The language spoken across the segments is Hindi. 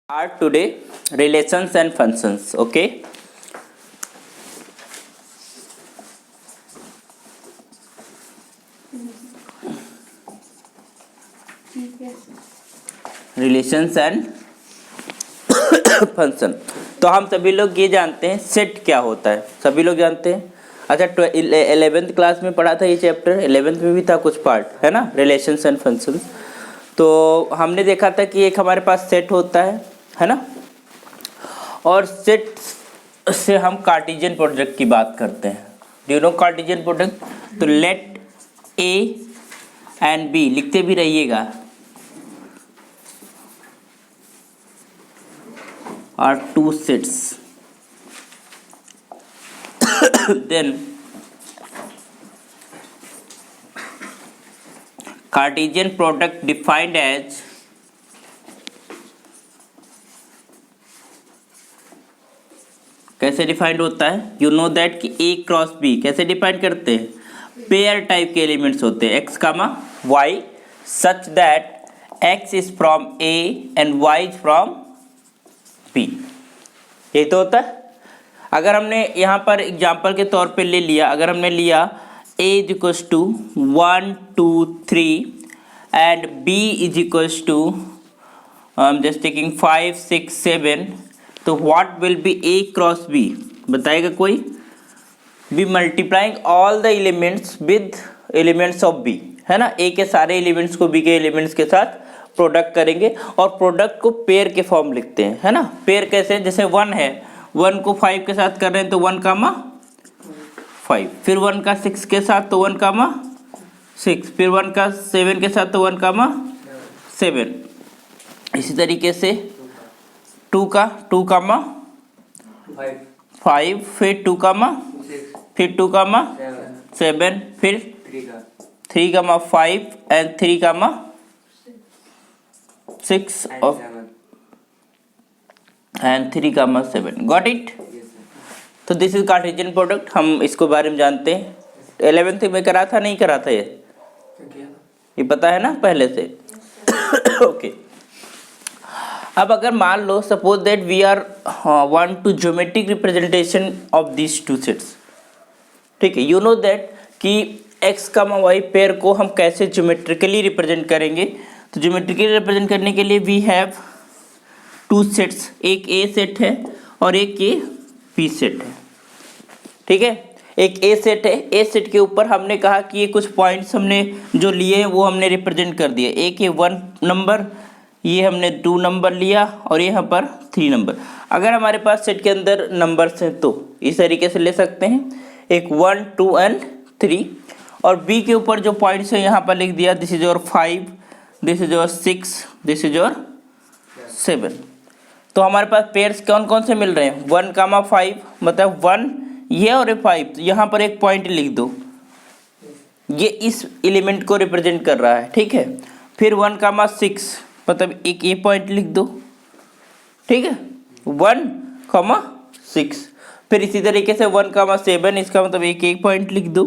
Are today relations and functions. Okay, relations and function. तो हम सभी लोग ये जानते हैं सेट क्या होता है, सभी लोग जानते हैं। अच्छा, 11th क्लास में पढ़ा था ये चैप्टर, 11th में भी था कुछ पार्ट, है ना, रिलेशंस एंड फंक्शन। तो हमने देखा था कि एक हमारे पास सेट होता है ना, और सेट से हम कार्टेशियन प्रोडक्ट की बात करते हैं। Do you know Cartesian product? तो लेट ए एंड बी लिखते भी रहिएगा, are two sets then Cartesian product defined as कैसे डिफाइंड होता है? यू नो दैट कि ए क्रॉस बी कैसे डिफाइन करते हैं? पेयर टाइप के एलिमेंट्स होते हैं x comma y, such that x is from A and y is from B. यही तो होता है। अगर हमने यहाँ पर एग्जाम्पल के तौर पे ले लिया, अगर हमने लिया a is equals to 1 2 3 and b is equals to just taking 5 6 7, तो what will be a cross b? बताएगा कोई? Be multiplying all the elements with elements of b, है ना। a के सारे एलिमेंट्स को b के एलिमेंट्स के साथ प्रोडक्ट करेंगे और प्रोडक्ट को पेयर के फॉर्म लिखते हैं, है ना। पेयर कैसे? जैसे 1 है, 1 को 5 के साथ कर रहे हैं तो 1 कामा 5, फिर 1 का 6 के साथ तो 1 कामा 6, फिर 1 का 7 के साथ तो 1 कामा 7। इसी तरीके से 2 का 2 कामा 5, फिर 2 कामा फिर 2 कामा 7, फिर 3 comma 5 and 3 comma 6 and 3 comma 7। Got it? तो दिस इज कार्टेशियन प्रोडक्ट, हम इसको बारे में जानते हैं। 11th में करा था, नहीं करा था ये पता है ना पहले से? ओके। अब अगर मान लो suppose that we are want to geometric representation of this two sets, ठीक है। यू नो दैट कि एक्स कामा वाई पेयर को हम कैसे ज्योमेट्रिकली रिप्रेजेंट करेंगे? तो ज्योमेट्रिकली रिप्रेजेंट करने के लिए वी हैव टू सेट्स, एक ए सेट है और एक ये बी सेट है, ठीक है। एक ए सेट है, ए सेट के ऊपर हमने कहा कि ये कुछ पॉइंट्स हमने जो लिए हैं वो हमने रिप्रेजेंट कर दिए। एक ये 1 नंबर, ये हमने 2 नंबर लिया और यहाँ पर 3 नंबर। अगर हमारे पास सेट के अंदर नंबर्स हैं तो इस तरीके से ले सकते हैं, एक 1 2 एंड 3। और बी के ऊपर जो पॉइंट्स हैं यहाँ पर लिख दिया, this is your 5, this is your 6, this is your 7। तो हमारे पास पेयर्स कौन कौन से मिल रहे हैं? 1 कामा 5, मतलब 1 ये और 5, तो यहाँ पर एक पॉइंट लिख दो, ये इस एलिमेंट को रिप्रेजेंट कर रहा है, ठीक है। फिर 1 कामा 6, मतलब एक ये पॉइंट लिख दो, ठीक है, 1 कामा 6। फिर इसी तरीके से 1 कामा 7, इसका मतलब एक पॉइंट लिख दो,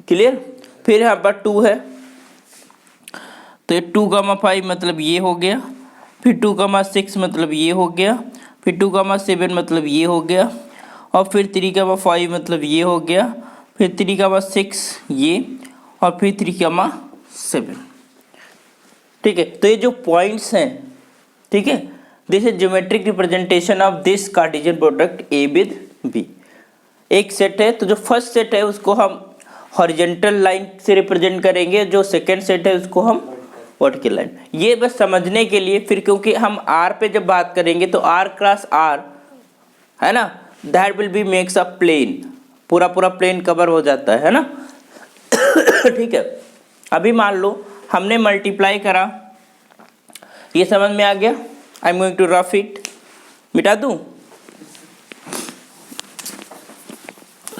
क्लियर। फिर यहाँ पर 2 है, तो ये 2 कामा 5 मतलब ये हो गया, फिर 2 कामा 6 मतलब ये हो गया, फिर 2 कामा 7 मतलब ये हो गया, और फिर 3 कामा 5 मतलब ये हो गया, फिर 3 कामा 6 ये, और फिर 3 कामा 7, ठीक है। तो ये जो पॉइंट्स हैं, ठीक है, this is geometric representation of this Cartesian product A with B. एक सेट है, तो जो फर्स्ट सेट है उसको हम हॉरिजॉन्टल लाइन से रिप्रेजेंट करेंगे, जो सेकेंड सेट है उसको हम वर्टिकल लाइन। ये बस समझने के लिए, फिर क्योंकि हम आर पे जब बात करेंगे तो आर क्रॉस आर, है ना, that will be makes a plane, पूरा प्लेन कवर हो जाता है ना। ठीक है। अभी मान लो हमने मल्टीप्लाई करा, ये समझ में आ गया? I am going to rough it, मिटा दूं?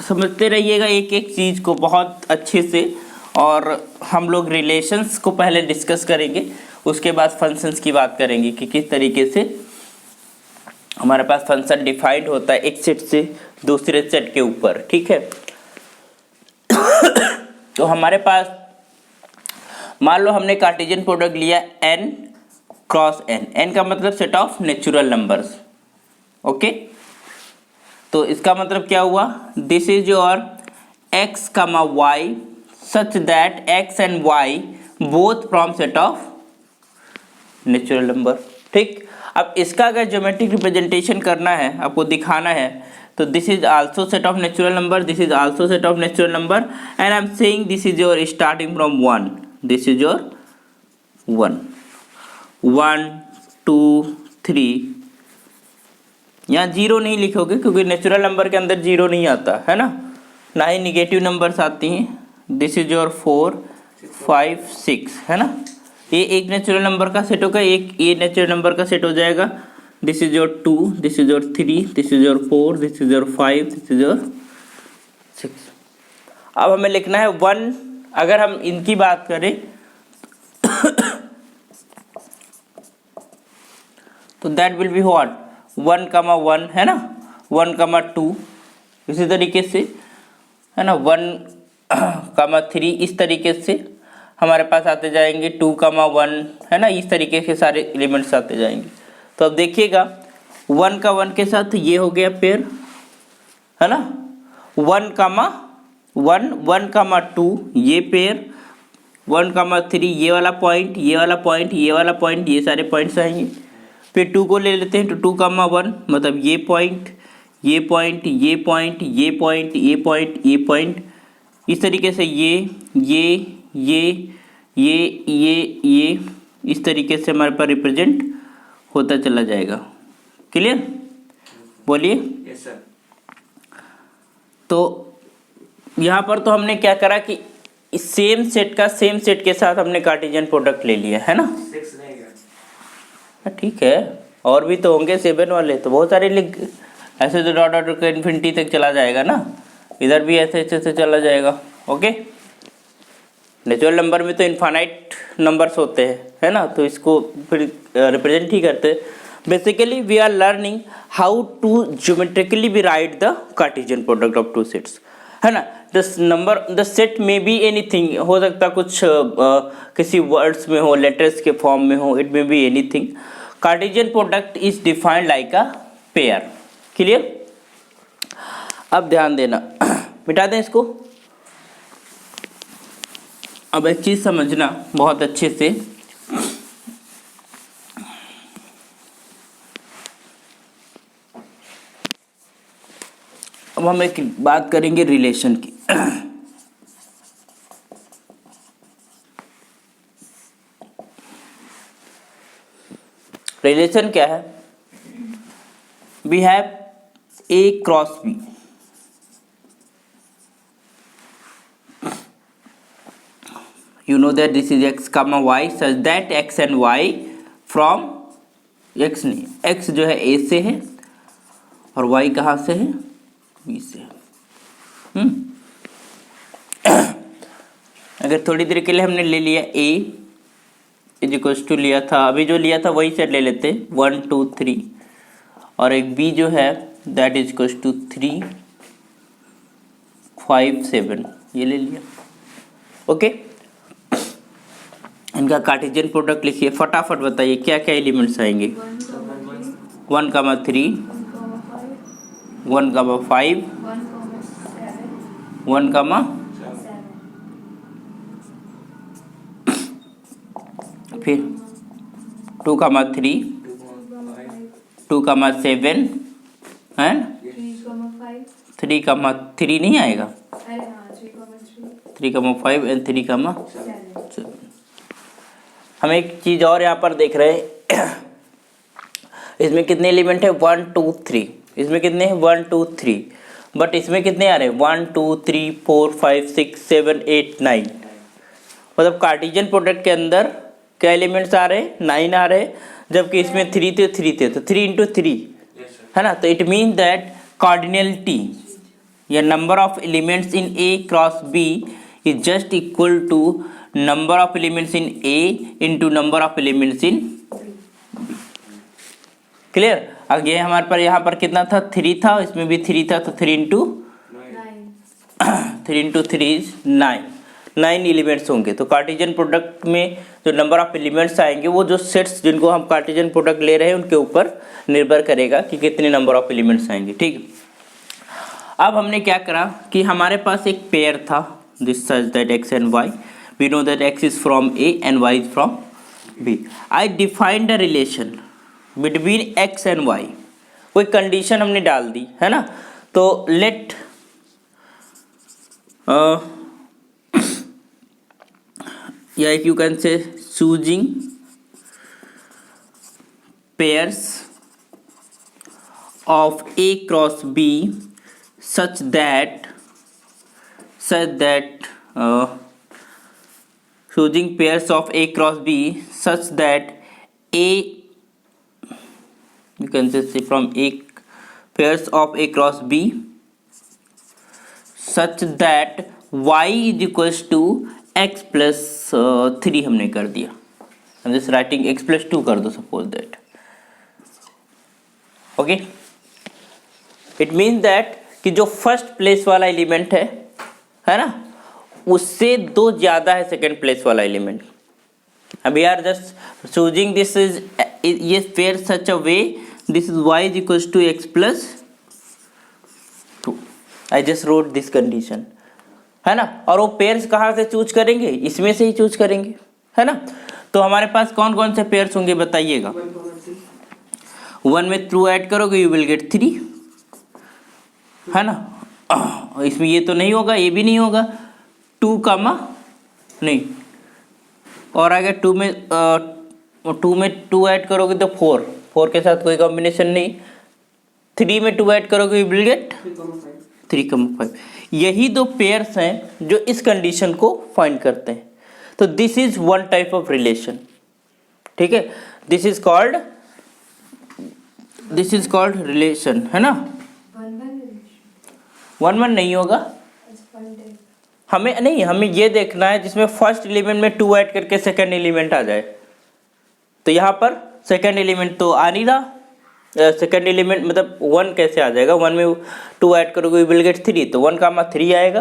समझते रहिएगा एक एक चीज को बहुत अच्छे से, और हम लोग रिलेशंस को पहले डिस्कस करेंगे, उसके बाद फंक्शंस की बात करेंगे कि किस तरीके से हमारे पास फंक्शन डिफाइंड होता है एक सेट से दूसरे सेट के ऊपर, ठीक है। तो हमारे पास मान लो हमने कार्टेशियन प्रोडक्ट लिया n क्रॉस एन, एन का मतलब set of natural numbers. Okay, तो इसका मतलब क्या हुआ, this is your x comma y such that x and y both from set of natural number. ठीक, अब इसका अगर ज्योमेट्रिक रिप्रेजेंटेशन करना है, आपको दिखाना है, तो this is also set of natural number, this is also set of natural number and I am saying this is your starting from 1, this is your 1 1 2 3। यहाँ जीरो नहीं लिखोगे क्योंकि नेचुरल नंबर के अंदर जीरो नहीं आता है ना ही निगेटिव नंबर्स आती हैं। दिस इज योर 4 5 6 है ना, ये एक नेचुरल नंबर का सेट होगा, एक ये नेचुरल नंबर का सेट हो जाएगा। This is your 2, this is your 3, this is your 4, this is your 5, this is your 6। अब हमें लिखना है 1, अगर हम इनकी बात करें तो दैट विल बी व्हाट 1 कमा 1 है ना, 1 कमा 2 इसी तरीके से है ना, 1 कमा 3 इस तरीके से हमारे पास आते जाएंगे, 2 कमा 1 है ना, इस तरीके के सारे एलिमेंट्स आते जाएंगे। तो अब देखिएगा 1 का 1 के साथ ये हो गया पेयर है ना, 1 कमा 1 1 कमा 2 ये पेयर, 1 कमा 3 ये वाला पॉइंट, ये वाला पॉइंट, ये वाला पॉइंट, ये सारे पॉइंट्स आएंगे। फिर 2 को ले लेते हैं, तो 2 कमा 1 मतलब ये पॉइंट, ये पॉइंट, ये पॉइंट, ये पॉइंट, ये पॉइंट, ये पॉइंट, इस तरीके से ये इस तरीके से हमारे पास रिप्रेजेंट होता चला जाएगा। क्लियर, बोलिए। Yes sir. तो यहाँ पर तो हमने क्या करा कि सेम सेट के साथ हमने कार्टेशियन प्रोडक्ट ले लिया है ना, 6 रहेगा। ठीक है, और भी तो होंगे 7 वाले, तो बहुत सारे ऐसे तो डॉट डॉट इन्फिनिटी तक चला जाएगा ना, इधर भी ऐसे ऐसे से चला जाएगा। ओके, नेचुरल नंबर में तो इनफाइनाइट नंबर्स होते हैं है ना, तो इसको फिर रिप्रेजेंट ही करते हैं। Basically we are learning how to geometrically भी write the Cartesian product of two sets है ना। द सेट में बी एनीथिंग, हो सकता कुछ किसी वर्ड्स में हो, लेटर्स के फॉर्म में हो, it may be anything. Cartesian product is defined like a pair. Clear, अब ध्यान देना, मिटा दें इसको। अब एक चीज समझना बहुत अच्छे से, अब हम एक बात करेंगे रिलेशन की। रिलेशन क्या है, we have A cross B, you know that this is x comma y such that x and y from x नहीं, x जो है a से है और y कहाँ से है, b से। अगर थोड़ी देर के लिए हमने ले लिया a इज इक्वल्स टू लिया था, अभी जो लिया था वही सेट ले लेते 1 2 3, और एक b जो है दैट इज इक्वल्स टू 3 5 7 ये ले लिया। ओके, इनका कार्टेशियन प्रोडक्ट लिखिए, फटाफट बताइए क्या क्या एलिमेंट्स आएंगे। 1 कमा 3, 1 कमा 5, 1 कमा, फिर 2 कमा 3, 2 कमा 7 है, 3 कमा 3 नहीं आएगा, 3 कमा 5 एंड 3 कमा 7। हम एक चीज़ और यहाँ पर देख रहे हैं, इसमें कितने एलिमेंट है 1 2 3, इसमें कितने हैं 1 2 3, बट इसमें कितने आ रहे हैं 1 2 3 4 5 6 7 8 9, मतलब कार्टेशियन प्रोडक्ट के अंदर क्या एलिमेंट्स आ रहे हैं 9 आ रहे हैं, जबकि इसमें 3 थे 3 थे, तो 3 इंटू 3 है ना। तो इट मीन दैट कार्डिनलिटी या number of elements in A cross B is just equal to number of elements in A into number of elements in B। Clear, आगे हमारे पर यहाँ पर कितना था 3 था, इसमें भी 3 था, तो 3 इंटू 3 इज 9। 9 एलिमेंट्स होंगे। तो कार्टेशियन प्रोडक्ट में जो नंबर ऑफ एलिमेंट्स आएंगे वो जो सेट्स जिनको हम कार्टेशियन प्रोडक्ट ले रहे हैं उनके ऊपर निर्भर करेगा कि कितने नंबर ऑफ एलिमेंट्स आएंगे। ठीक, अब हमने क्या करा कि हमारे पास एक पेयर था this such that x and y, we know that x is from A and y is from B. I defined a relation between x and y, कोई कंडीशन हमने डाल दी है ना। तो लेट या if you can say choosing pairs of A cross B such that choosing pairs of A cross B such that A, you can say from A pairs of A cross B such that y is equals to x plus 3 हमने कर दिया। I'm just writing x plus 2 कर दो suppose that, okay, it means that कि जो फर्स्ट प्लेस वाला एलिमेंट है ना, उससे 2 ज़्यादा है सेकेंड प्लेस वाला एलिमेंट। अब we are just choosing this is ये pair such a way this is y is equals to x plus 2। I just wrote this condition है ना। और वो पेयर्स कहाँ से चूज करेंगे, इसमें से ही चूज करेंगे है ना। तो हमारे पास कौन कौन से पेयर्स होंगे बताइएगा। 1 में ट्रू ऐड करोगे यू विल गेट 3 है ना। इसमें ये तो नहीं होगा, ये भी नहीं होगा, 2 कामा नहीं, और अगर 2 में 2 ऐड करोगे तो 4 के साथ कोई कॉम्बिनेशन नहीं। 3 में 2 ऐड करोगे यू विल गेट 3,5। यही 2 पेयर्स हैं जो इस कंडीशन को फाइंड करते हैं। तो this is one type of relation, ठीक है। दिस इज कॉल्ड रिलेशन है ना। 1 नहीं होगा, हमें ये देखना है जिसमें फर्स्ट एलिमेंट में 2 ऐड करके सेकंड एलिमेंट आ जाए। तो यहाँ पर सेकंड एलिमेंट तो आ नहीं रहा, सेकंड एलिमेंट मतलब 1 कैसे आ जाएगा। 1 में 2 ऐड करोगे यू विल गेट 3, तो 1,3 आएगा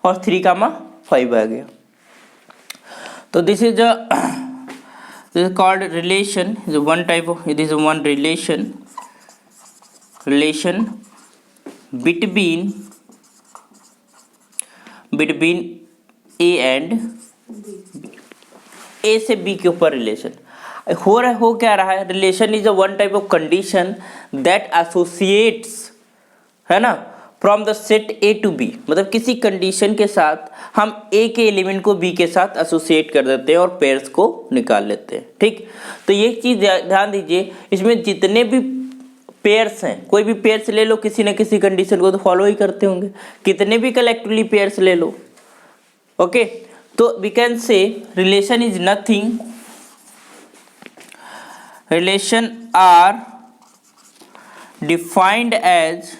और 3,5 आ गया। तो this is called relation, one type of, it is one relation between A and B, A से बी के ऊपर रिलेशन हो क्या रहा है। Relation is a one type of condition that associates है ना from the set A to B, मतलब किसी कंडीशन के साथ हम ए के एलिमेंट को बी के साथ एसोसिएट कर देते हैं और पेयर्स को निकाल लेते हैं। ठीक, तो ये चीज़ ध्यान दीजिए, इसमें जितने भी पेयर्स हैं, कोई भी पेयर्स ले लो, किसी न किसी कंडीशन को तो फॉलो ही करते होंगे, कितने भी कलेक्टिवली पेयर्स ले लो। ओके, तो we can say relation is nothing, relation are defined as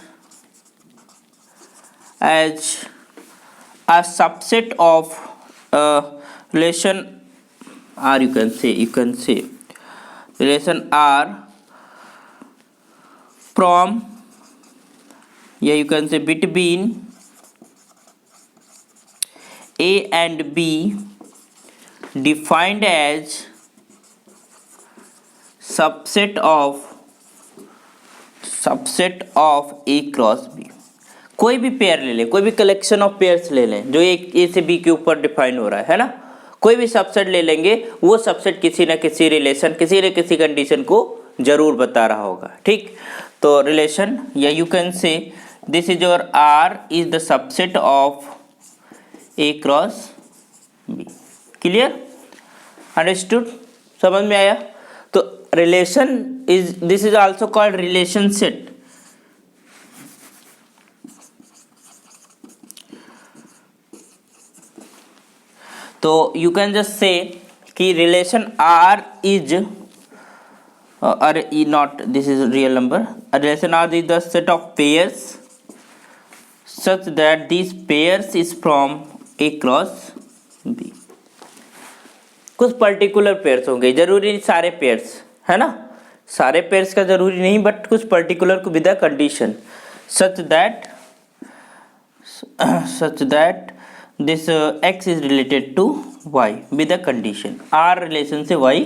a subset of relation R, you can say relation R from, yeah, you can say between A and B defined as subset of A cross B. कोई भी पेयर ले लें, कोई भी कलेक्शन ऑफ पेयर्स ले लें जो एक ए से बी के ऊपर डिफाइन हो रहा है ना, कोई भी सबसेट ले लेंगे, वो सबसेट किसी न किसी रिलेशन, किसी न किसी कंडीशन को जरूर बता रहा होगा। ठीक, तो रिलेशन, या you can say this is your R is the subset of A cross B. Clear, understood, समझ में आया। तो relation is, this is also called relation set. तो यू कैन जस्ट से कि relation R is not, this is real number, relation R is the set of pairs such that this pairs is from A cross B. कुछ पर्टिकुलर पेयर्स होंगे, जरूरी सारे पेयर्स है ना, सारे पेयर्स का जरूरी नहीं, बट कुछ पर्टिकुलर को with the condition such that this x is related to y with the condition r relation से y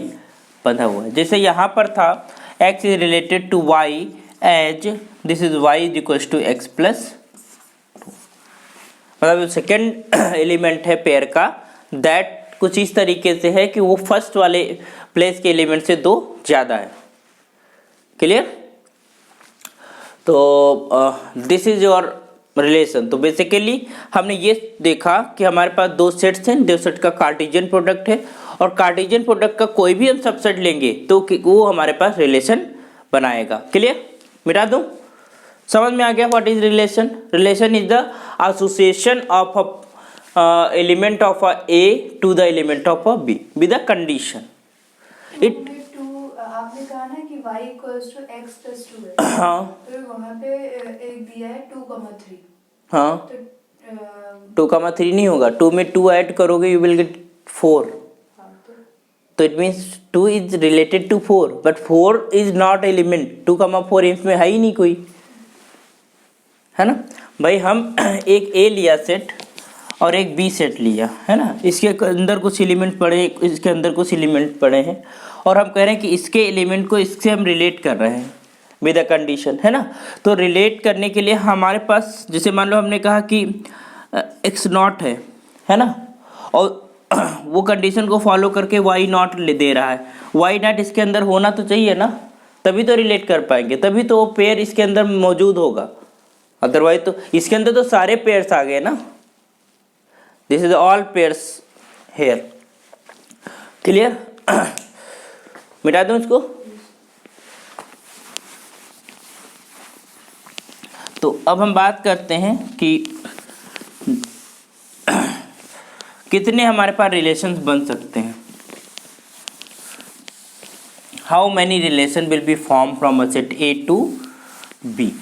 बंधा हुआ है। जैसे यहाँ पर था x is related to y as this is y is equal to x plus, मतलब सेकेंड एलिमेंट है पेयर का, दैट कुछ इस तरीके से है कि वो फर्स्ट वाले प्लेस के एलिमेंट से 2 ज़्यादा है। क्लियर? तो दिस इज योर रिलेशन। तो बेसिकली हमने ये देखा कि हमारे पास 2 सेट्स हैं, 2 सेट का कार्टेशियन प्रोडक्ट है, और कार्टेशियन प्रोडक्ट का कोई भी हम सबसेट लेंगे तो वो हमारे पास रिलेशन बनाएगा। क्लियर? मिटा दूँ? समझ में आ गया what is relation? Relation is the association of a element of a A to the element of a B with a condition. It आपने कहा ना कि y equals to x plus 2 है। हाँ, तो वहाँ पे एक दिया है 2,3। हाँ, तो 2,3 नहीं होगा, 2 में 2 ऐड करोगे यू विल गेट 4। तो it means 2 is related to 4 but 4 is not element, 2,4 इसमें है ही नहीं कोई, है ना भाई। हम एक ए लिया सेट और एक बी सेट लिया, है ना, इसके अंदर कुछ एलिमेंट पड़े, इसके अंदर कुछ एलिमेंट पड़े हैं, और हम कह रहे हैं कि इसके एलिमेंट को इससे हम रिलेट कर रहे हैं विद अ कंडीशन, है ना। तो रिलेट करने के लिए हमारे पास, जैसे मान लो हमने कहा कि x नॉट है ना, और वो कंडीशन को फॉलो करके y नॉट दे रहा है, y नॉट इसके अंदर होना तो चाहिए ना, तभी तो रिलेट कर पाएंगे, तभी तो वो पेयर इसके अंदर मौजूद होगा, अदरवाइज तो इसके अंदर तो सारे पेयर्स आ गए ना। This is all pairs here. Clear? मिटा दूं इसको? तो अब हम बात करते हैं कि कितने हमारे पास रिलेशंस बन सकते हैं। How many relation will be form from a set A to B.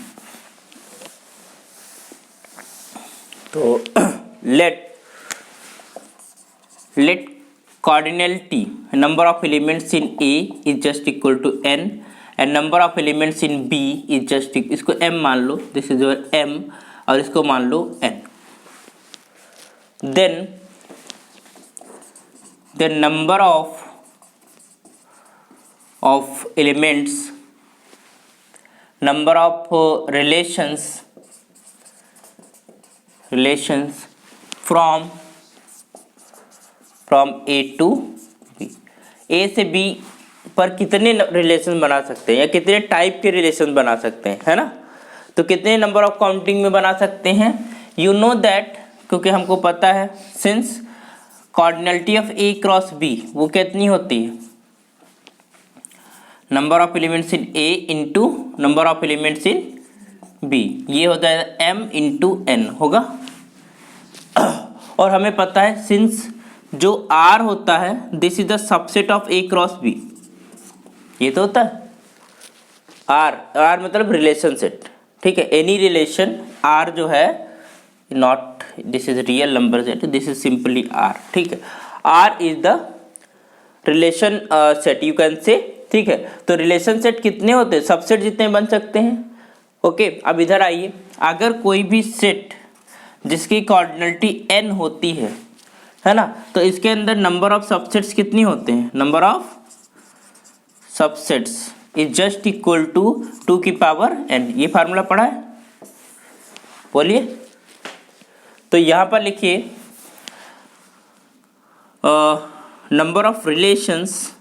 तो let cardinal t, number of elements in A is just equal to n and number of elements in B is just, इसको m मान लो, this is your m, और इसको मान लो n। then the number of elements, number of relations from A to B, A से B पर कितने रिलेशन बना सकते हैं या कितने टाइप के रिलेशन बना सकते हैं, है ना। तो कितने नंबर ऑफ काउंटिंग में बना सकते हैं, यू नो दैट, क्योंकि हमको पता है since cardinality of A cross B वो कितनी होती है, number of elements in A into number of elements in B, ये हो जाएगा m इंटू n होगा। और हमें पता है सिंस जो R होता है this is the subset of A cross B, ये तो होता है R मतलब रिलेशन सेट, ठीक है। एनी रिलेशन R जो है, not this is real number set, this is simply R, ठीक है। R is the relation set you can से, ठीक है। तो रिलेशन सेट कितने होते हैं, सबसेट जितने बन सकते हैं। ओके अब इधर आइए, अगर कोई भी सेट जिसकी कार्डिनलिटी n होती है ना, तो इसके अंदर नंबर ऑफ सबसेट्स कितनी होते हैं, number of subsets is just equal to 2 की पावर n। ये फार्मूला पढ़ा है, बोलिए। तो यहाँ पर लिखिए नंबर ऑफ रिलेशंस,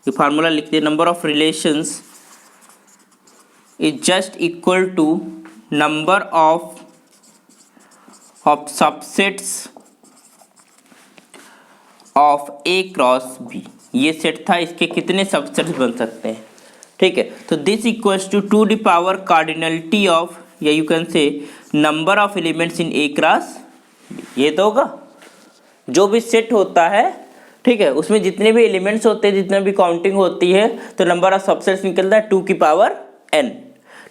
ये फार्मूला लिखिए, number of relations is just equal to number of subsets of A cross B। ये सेट था, इसके कितने सबसेट्स बन सकते हैं, ठीक है। तो this equals to 2 the power cardinality of, या you can say number of elements in A cross B। ये तो होगा जो भी सेट होता है, ठीक है, उसमें जितने भी एलिमेंट्स होते हैं, जितने भी काउंटिंग होती है, तो नंबर ऑफ सबसेट्स निकलता है 2 की पावर n,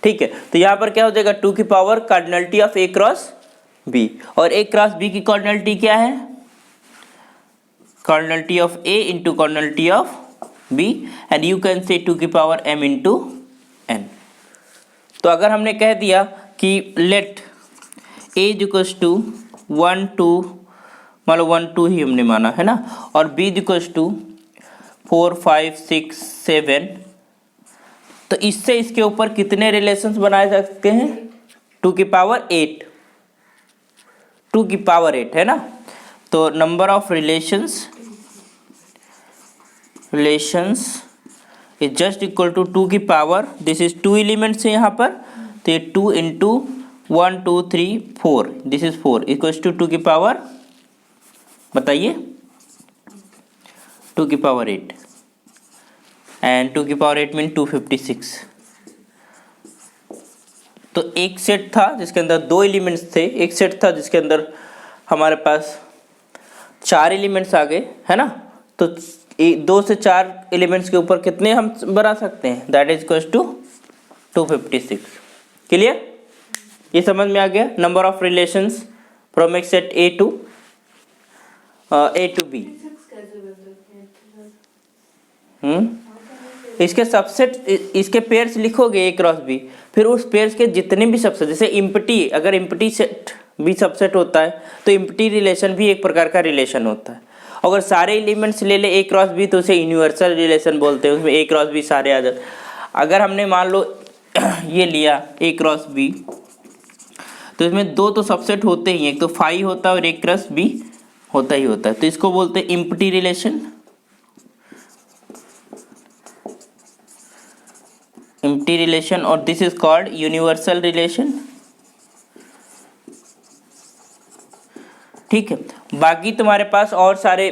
ठीक है। तो यहाँ पर क्या हो जाएगा, 2 की power cardinality of A cross B, और A क्रॉस B की कार्डिनलिटी क्या है, cardinality of A into cardinality of B, and you can से 2 की पावर m इंटू n। तो अगर हमने कह दिया कि लेट A इक्वल्स टू 1 2 मान लो 1 2 ही हमने माना है ना, और b इक्वल्स टू 4 5 6 7, तो इससे इसके ऊपर कितने रिलेशंस बनाए जा सकते हैं? 2 की पावर 8, 2 की पावर 8 है ना। तो number of relations is just equal to 2 की पावर, दिस इज 2 एलिमेंट्स है यहाँ पर, तो ये 2 into 1 2 3 4, this is 4 equals to 2 की पावर, बताइए 2 की पावर 8, एंड 2 की पावर 8 मीन 256। तो एक सेट था जिसके अंदर 2 एलिमेंट्स थे, एक सेट था जिसके अंदर हमारे पास 4 एलिमेंट्स आ गए है ना। तो 2 से 4 एलिमेंट्स के ऊपर कितने हम बना सकते हैं? That is equals to 256। Clear? ये समझ में आ गया नंबर ऑफ रिलेशंस फ्रॉम एक सेट ए टू बी। इसके सबसेट, इसके पेयर्स लिखोगे ए क्रॉस बी, फिर उस पेयर्स के जितने भी सबसेट, जैसे इम्पटी, अगर इम्पटी सेट भी सबसेट होता है तो इम्पटी रिलेशन भी एक प्रकार का रिलेशन होता है। अगर सारे एलिमेंट्स ले ले ए क्रॉस बी तो उसे यूनिवर्सल रिलेशन बोलते हैं, उसमें ए क्रॉस बी सारे आ जाते। अगर हमने मान लो ये लिया ए क्रॉस बी, तो इसमें 2 तो सबसेट होते ही, एक तो फाई होता है और एक क्रॉस बी होता ही होता है, तो इसको बोलते हैं इम्पटी रिलेशन, इम्पटी रिलेशन, और this is called universal relation. ठीक है, बाकी तुम्हारे पास और सारे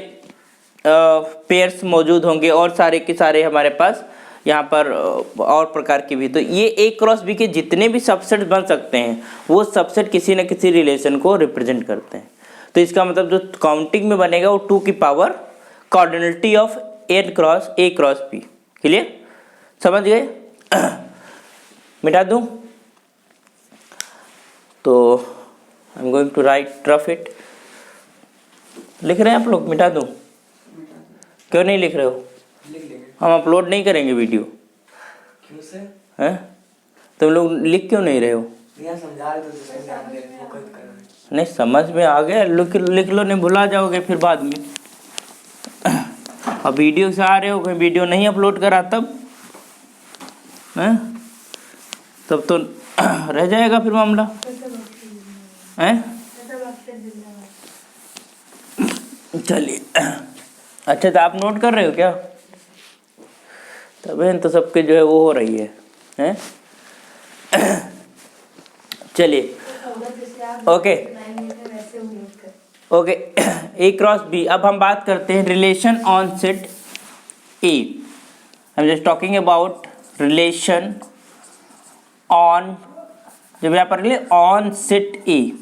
पेयर्स मौजूद होंगे और सारे के सारे हमारे पास यहाँ पर और प्रकार के भी। तो ये ए क्रॉस बी के जितने भी सबसेट बन सकते हैं वो सबसेट किसी न किसी रिलेशन को रिप्रेजेंट करते हैं। तो इसका मतलब जो काउंटिंग में बनेगा वो 2 की power cardinality of A cross B. Clear? समझ गए? मिटा दूं? तो I am going to write rough it. लिख रहे हैं आप लोग? मिटा दूं? क्यों नहीं लिख रहे हो? लिख लेंगे। हम अपलोड नहीं करेंगे वीडियो। क्यों से? हैं? तुम लोग लिख क्यों नहीं रहे हो? भैया समझा रहे तो जिससे ध्यान दे वो कर रहे हैं। नहीं समझ में आ गया, लिख लो, नहीं भुला जाओगे फिर बाद में। अब वीडियो से आ रहे हो, कोई वीडियो नहीं अपलोड करा तब हैं, तब तो रह जाएगा फिर मामला हैं। चलिए, अच्छा तो आप नोट कर रहे हो क्या? तब तो सबके जो है वो हो रही है हैं? चलिए, ओके ओके, ए क्रॉस बी। अब हम बात करते हैं relation on set A. I am just talking about relation on, जब यहाँ पर ऑन सेट ए,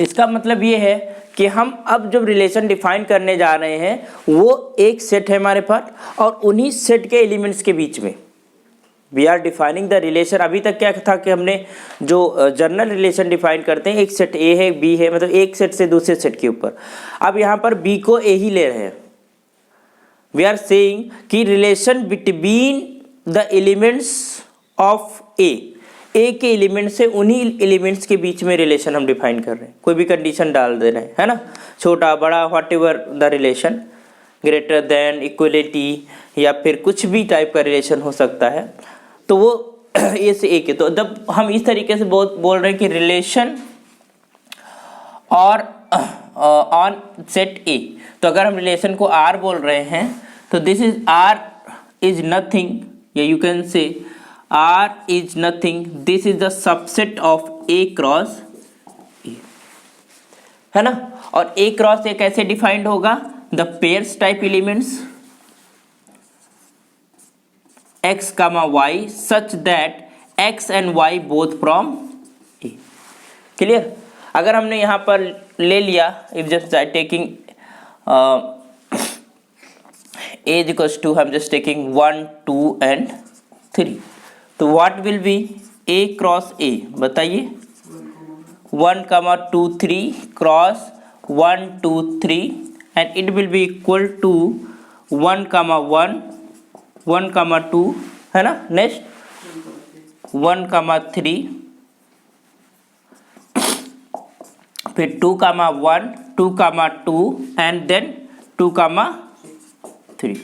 इसका मतलब ये है कि हम अब जब रिलेशन डिफाइन करने जा रहे हैं वो एक सेट है हमारे पास और उन्हीं सेट के एलिमेंट्स के बीच में we are defining the relation. अभी तक क्या था कि हमने जो जनरल रिलेशन डिफाइन करते हैं, एक सेट ए है बी है, मतलब एक सेट से दूसरे सेट के ऊपर। अब यहाँ पर बी को ए ही ले रहे हैं। वी आर सेइंग कि relation between the elements of A के एलिमेंट से उन्हीं एलिमेंट्स के बीच में रिलेशन हम डिफाइन कर रहे हैं। कोई भी कंडीशन डाल दे रहे हैं, है ना, छोटा बड़ा what ever the relation, greater than, equality, या फिर कुछ भी टाइप का रिलेशन हो सकता है। तो वो ए से ए के, तो जब हम इस तरीके से बोल रहे हैं कि रिलेशन और ऑन सेट ए, तो अगर हम रिलेशन को आर बोल रहे हैं तो this is R is nothing, या you can say R is nothing, this is the subset of A cross A, है ना। और A cross A कैसे डिफाइंड होगा? The pairs type elements X, Y such that X and Y both from A। Clear? अगर हमने यहाँ पर ले लिया, if just taking A is equals to, हम just taking 1 2 and 3, तो what will be A cross A? बताइए। 1 2 3 cross 1 2 3 and it will be equal to 1 1 1 2, है ना। नेक्स्ट 1 3 फिर 2,1, 2,2 and then 2,3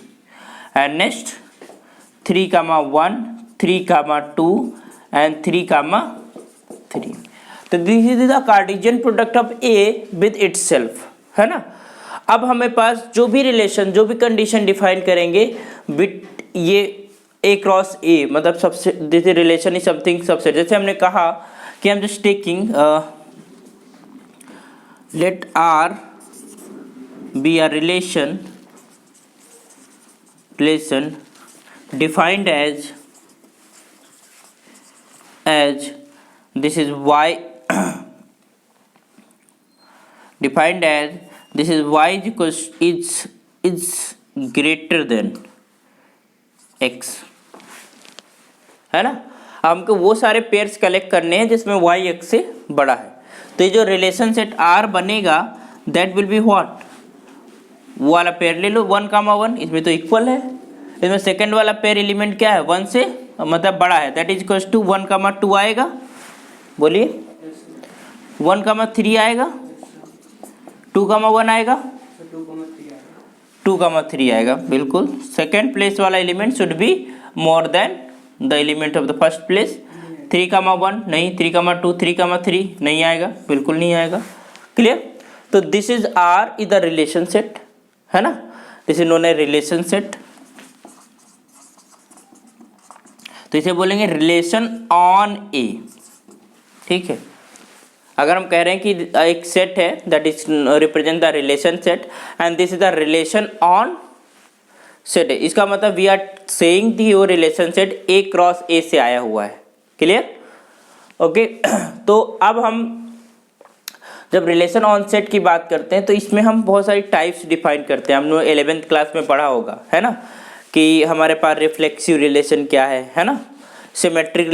and next 3,1, 3,2 and 3,3। तो this is the Cartesian product of A with itself, है ना। अब हमें पास जो भी रिलेशन, जो भी कंडीशन डिफाइन करेंगे विथ ये ए क्रॉस ए, मतलब सबसे this relation is something subset. जैसे हमने कहा कि हम just taking let R be a relation defined as this is y defined as this is y is equals is greater than x, है ना। हमको वो सारे पेयर्स कलेक्ट करने हैं जिसमें y x से बड़ा है। तो ये जो रिलेशन सेट R बनेगा दैट विल बी व्हाट, वो वाला पेयर ले लो 1,1, इसमें तो इक्वल है। इसमें सेकंड वाला पेयर एलिमेंट क्या है, 1 से मतलब बड़ा है, दैट इज इक्वल्स टू 1,2 आएगा। बोलिए 1,3 आएगा, 2,1 आएगा, 2,3 आएगा। बिल्कुल सेकंड प्लेस वाला element should be more than the element of the first place. 3,1 नहीं, 3,2, 3,3 नहीं आएगा, बिल्कुल नहीं आएगा। क्लियर। तो this is R is the relation set, है ना। This is known as relation set. तो इसे बोलेंगे रिलेशन ऑन ए, ठीक है। अगर हम कह रहे हैं कि एक सेट है that is represent the relation set and this is the relation on set है, इसका मतलब वी आर सेइंग दी वो रिलेशन सेट ए क्रॉस ए से आया हुआ है। Clear, okay. तो अब हम जब रिलेशन ऑन सेट की बात करते हैं तो इसमें हम बहुत सारी टाइप्स डिफाइन करते हैं। हमने 11th क्लास में पढ़ा होगा, है ना, कि हमारे पास रिफ्लेक्सिव रिलेशन क्या है ना, सिमेट्रिक